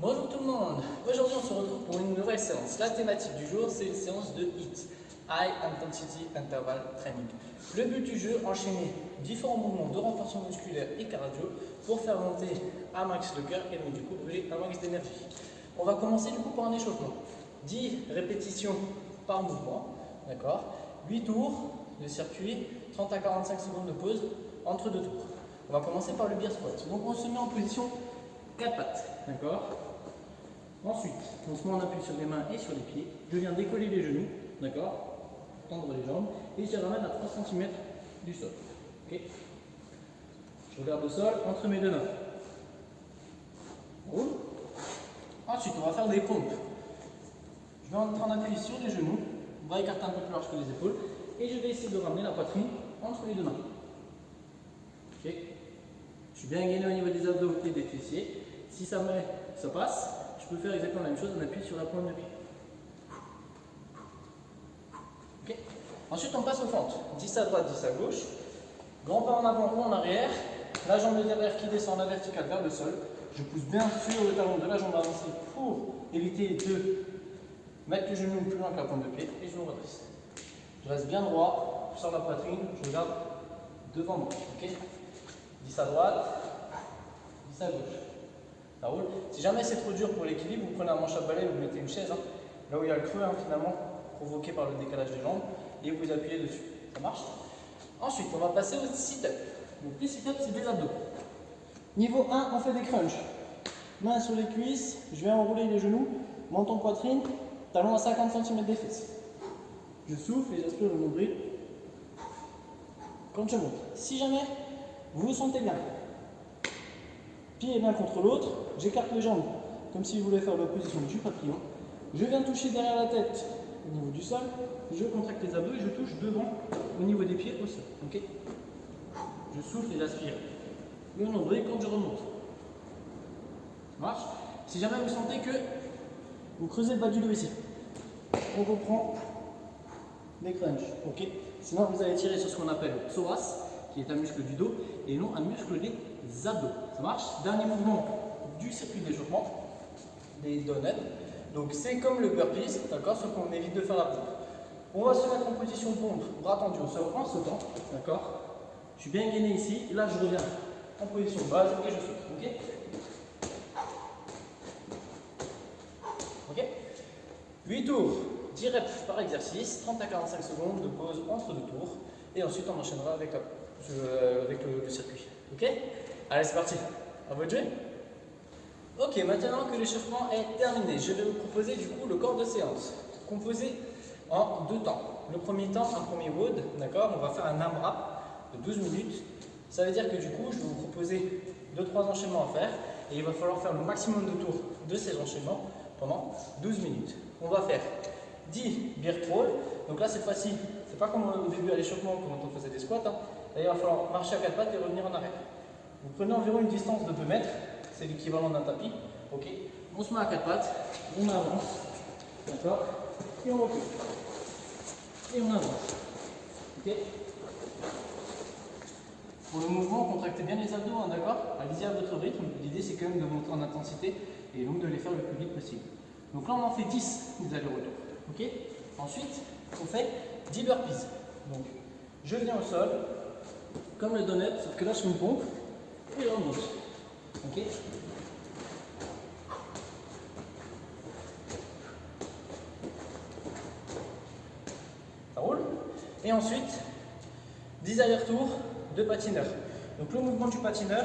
Bonjour tout le monde, aujourd'hui on se retrouve pour une nouvelle séance. La thématique du jour c'est une séance de HIIT, High Intensity Interval Training. Le but du jeu, enchaîner différents mouvements de renforcement musculaire et cardio pour faire monter un max le cœur et donc du coup brûler un max d'énergie. On va commencer du coup par un échauffement. 10 répétitions par mouvement, d'accord. 8 tours de circuit, 30 à 45 secondes de pause entre 2 tours. On va commencer par le bear squat. Donc on se met en position 4 pattes, d'accord. Ensuite, on se met en appui sur les mains et sur les pieds. Je viens décoller les genoux, d'accord, tendre les jambes et je les ramène à 3 cm du sol. Okay. Je regarde le sol entre mes deux mains. On roule. Ensuite, on va faire des pompes. Je vais entrer en appui sur les genoux, bras écartés un peu plus large que les épaules et je vais essayer de ramener la poitrine entre les deux mains. Okay. Je suis bien gainé au niveau des abdos et des fessiers. Si ça passe, je peux faire exactement la même chose en appui sur la pointe de pied. Okay. Ensuite, on passe aux fentes. 10 à droite, 10 à gauche. Grand pas en avant ou en arrière. La jambe de derrière qui descend la verticale vers le sol. Je pousse bien sur le talon de la jambe avancée pour éviter de mettre le genou plus loin que la pointe de pied et je me redresse. Je reste bien droit sur la poitrine. Je regarde devant moi. Okay. 10 à droite, 10 à gauche. Ça roule. Si jamais c'est trop dur pour l'équilibre, vous prenez un manche à balai, vous mettez une chaise, là où il y a le creux finalement, provoqué par le décalage des jambes, et vous appuyez dessus. Ça marche? Ensuite, on va passer au sit-up. Donc les sit-up, c'est des abdos. Niveau 1, on fait des crunchs. Main sur les cuisses, je vais enrouler les genoux, menton poitrine, talon à 50 cm des fesses. Je souffle et j'aspire le nombril quand je monte. Si jamais vous vous sentez bien, pied l'un contre l'autre, j'écarte les jambes comme si je voulais faire l'opposition du papillon. Je viens toucher derrière la tête au niveau du sol, je contracte les abdos et je touche devant au niveau des pieds au sol. Okay. Je souffle et j'aspire le nombril quand je remonte. Ça marche? Si jamais vous sentez que vous creusez le bas du dos ici, on reprend les crunchs. Okay. Sinon vous allez tirer sur ce qu'on appelle le psoas, qui est un muscle du dos, et non un muscle des abdos. Ça marche? Dernier mouvement du circuit d'échauffement, des donuts. Donc c'est comme le burpees, d'accord, sauf qu'on évite de faire la pompe. On va se mettre en position de pompe, bras tendus au sol en sautant, d'accord. Je suis bien gainé ici, là je reviens en position de base et je saute. Ok? Ok? 8 tours, 10 reps par exercice, 30 à 45 secondes de pause entre 2 tours, et ensuite on enchaînera avec le circuit. Ok? Allez, c'est parti. À vous de jouer. Ok, maintenant que l'échauffement est terminé, je vais vous proposer du coup le corps de séance, composé en 2 temps. Le premier temps, un premier WOD, d'accord, on va faire un AMRAP de 12 minutes. Ça veut dire que du coup, je vais vous proposer 2-3 enchaînements à faire, et il va falloir faire le maximum de tours de ces enchaînements pendant 12 minutes. On va faire 10 bear crawl, donc là cette fois-ci, c'est pas comme au début à l'échauffement quand on faisait des squats, Là, il va falloir marcher à 4 pattes et revenir en arrière. Vous prenez environ une distance de 2 mètres, c'est l'équivalent d'un tapis. Ok. On se met à 4 pattes, on avance, d'accord, et on recule. Et on avance. Ok. Pour le mouvement, contractez bien les abdos, d'accord. Allez-y à votre rythme. L'idée c'est quand même de monter en intensité et donc de les faire le plus vite possible. Donc là on en fait 10 des allers-retours. Ok. Ensuite, on fait 10 burpees. Donc je viens au sol, comme le donut, sauf que là je fais une pompe et là on monte. Ok. Ça roule. Et ensuite, 10 allers-retours de patineur. Donc le mouvement du patineur,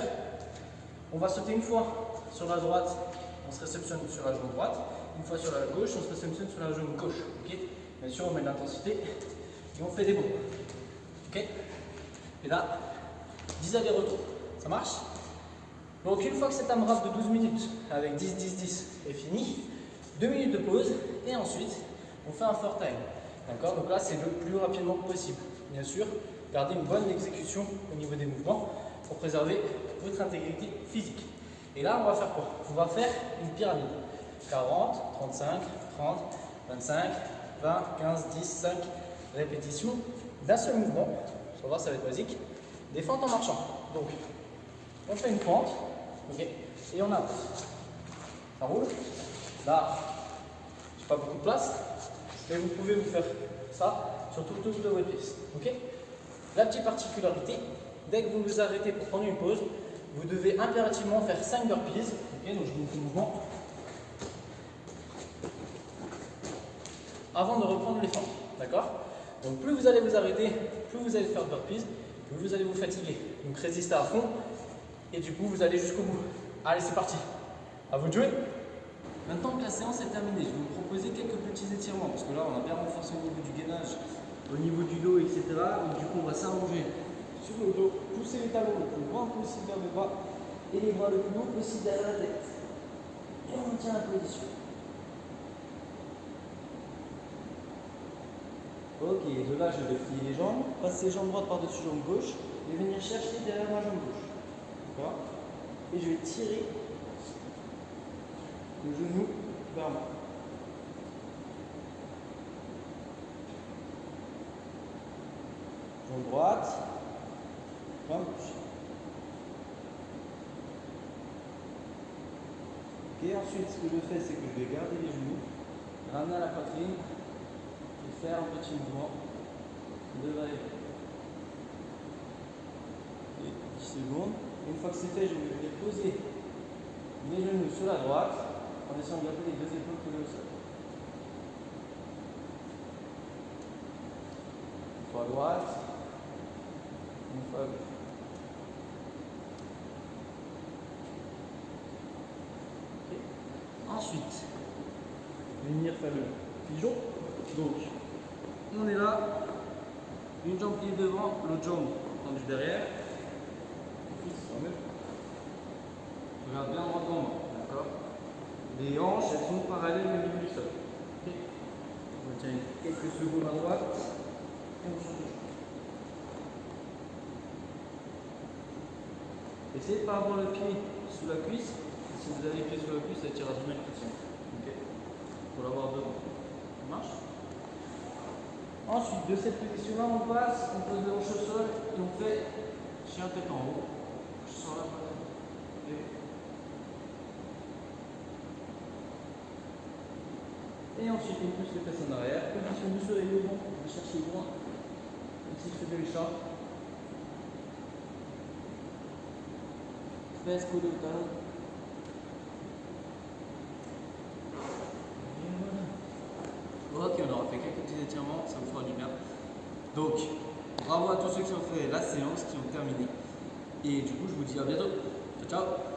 on va sauter une fois sur la droite, on se réceptionne sur la jambe droite, une fois sur la gauche, on se réceptionne sur la jambe gauche. Okay. Bien sûr, on met de l'intensité et on fait des bonds. Okay. Et là, 10 allers-retours. Ça marche? Donc une fois que cet AMRAP de 12 minutes avec 10, 10, 10 est fini, 2 minutes de pause et ensuite on fait un fort time. D'accord? Donc là c'est le plus rapidement possible. Bien sûr, gardez une bonne exécution au niveau des mouvements pour préserver votre intégrité physique. Et là on va faire quoi? On va faire une pyramide. 40, 35, 30, 25, 20, 15, 10, 5 répétitions d'un seul mouvement. On va voir, ça va être basique. Des fentes en marchant. Donc on fait une fente. Okay. Et on avance. Ça roule. Là, j'ai pas beaucoup de place, mais vous pouvez vous faire ça sur tout le tour de votre piste. Ok? La petite particularité, dès que vous vous arrêtez pour prendre une pause, vous devez impérativement faire 5 burpees. Ok, donc je vous fais le mouvement. Avant de reprendre l'effort. D'accord? Donc plus vous allez vous arrêter, plus vous allez faire de burpees, plus vous allez vous fatiguer. Donc résistez à fond et du coup vous allez jusqu'au bout. Allez, c'est parti. À vous de jouer. Maintenant que la séance est terminée, je vais vous proposer quelques petits étirements parce que là on a bien renforcé au niveau du gainage, au niveau du dos, etc. Donc du coup on va s'allonger sur le dos, pousser les talons le plus loin possible vers le bas et les bras le plus haut possible derrière la tête. Et on maintient la position. Ok, de là je vais plier les jambes, passer jambe droite par-dessus jambe gauche et venir chercher derrière ma jambe gauche. D'accord? Et je vais tirer le genou vers moi. Jambe droite, jambe gauche. Ok, ensuite ce que je fais, c'est que je vais garder les genoux, ramener à la poitrine et faire un petit mouvement de va-et-vient. 10 secondes. Une fois que c'est fait, je vais venir poser mes genoux sur la droite en essayant de garder les deux épaules collées au sol. Une fois à droite, une fois à gauche. Okay. Ensuite, venir faire le pigeon. Donc, on est là, une jambe pliée devant, l'autre jambe tendue derrière. Regarde bien droit devant moi, d'accord? Les hanches, elles sont parallèles au niveau du sol. Okay. On retient quelques secondes à droite et on change de jambe. Essayez de ne pas avoir le pied sous la cuisse. Si vous avez le pied sous la cuisse, ça tirera jamais le pression. Okay. Il faut l'avoir devant. Ça marche? Ensuite, de cette position-là, on passe, on pose les hanches au sol et on fait chien tête en haut. Je sors la poitrine. Okay. Et ensuite, on pousse les fesses en arrière. Position du soleil au vent. On va chercher loin. Ici, je fais des chats. Fesses collées au talon. Ok, on aura fait quelques petits étirements, ça vous fera du bien. Donc, bravo à tous ceux qui ont fait la séance, qui ont terminé. Et du coup, je vous dis à bientôt. Ciao, ciao.